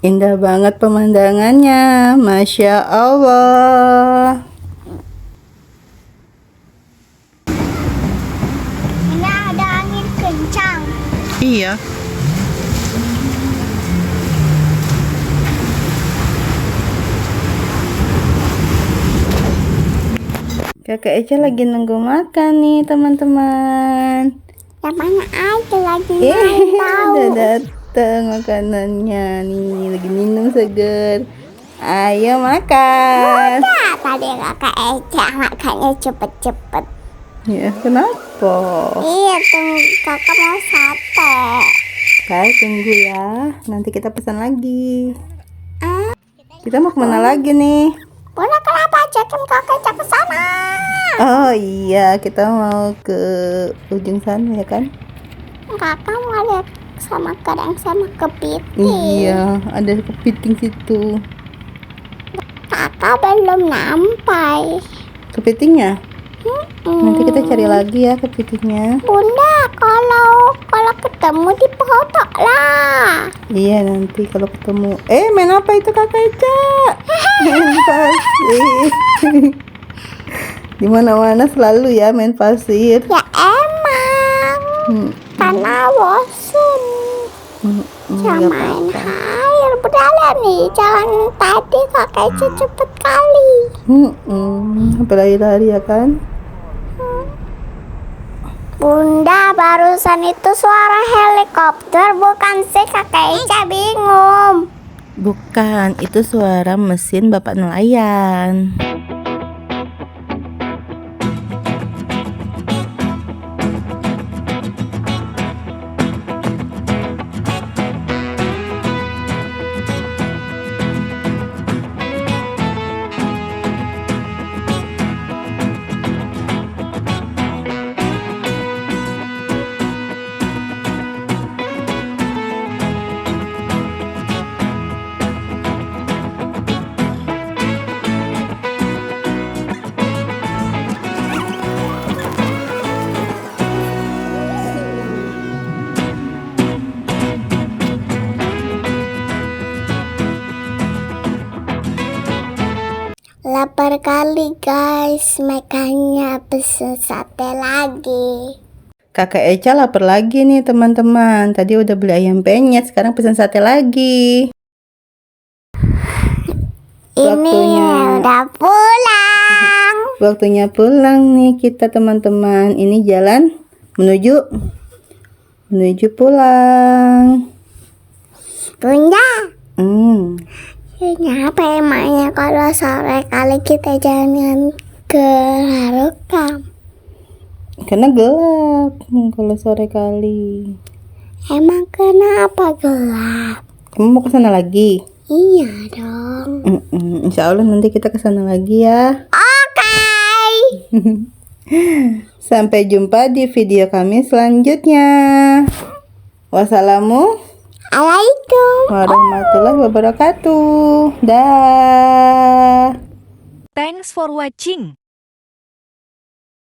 Indah banget pemandangannya, Masya Allah. Ini ada angin kencang. Iya. Kakak Eca lagi nunggu makan nih teman-teman. Yang mana aja lagi main tahu. Udah dateng makanannya nih, lagi minum seger. Ayo makan. Udah, tadi kakak Eca makannya cepet-cepet. Ya kenapa? Iya, tunggu kakak mau sate. Kai tunggu ya, nanti kita pesan lagi. Ah, Kita mau kemana lagi nih? Bunda kenapa ajakin kakak Eca ke sana? Oh iya, kita mau ke ujung sana ya kan? Kakak mau lihat sama kadang sama kepiting. Iya, ada kepiting situ. Kakak belum sampai. Kepitingnya? Nanti kita cari lagi ya kepitingnya. Bunda, kalau ketemu di foto lah. Iya, nanti kalau ketemu. Main apa itu Kakak Eca? Main pasir. Di mana-mana selalu ya main pasir. Ya emang, karena bosen. Nggak Main apa-apa. air. Berjalan nih, jalan tadi kakak Eca cepet kali. Berlari-lari ya kan? Bunda, barusan itu suara helikopter, bukan sih? Kakak Eca bingung. Bukan, itu suara mesin bapak nelayan. Lapar kali guys, makanya pesen sate lagi. Kakak Eca lapar lagi nih teman-teman. Tadi udah beli ayam penyet, sekarang pesan sate lagi. Ini udah pulang. Waktunya pulang nih kita teman-teman. Ini jalan menuju pulang. Bunda, Hmm. apa emangnya kalau sore kali kita jangan ke Larukam? Karena gelap kalau sore kali. Emang kenapa gelap? Kamu mau ke sana lagi? Iya dong. Insya Allah nanti kita ke sana lagi ya. Oke. Sampai jumpa di video kami selanjutnya. Wassalamualaikum warahmatullahi wabarakatuh. Dah. Thanks for watching.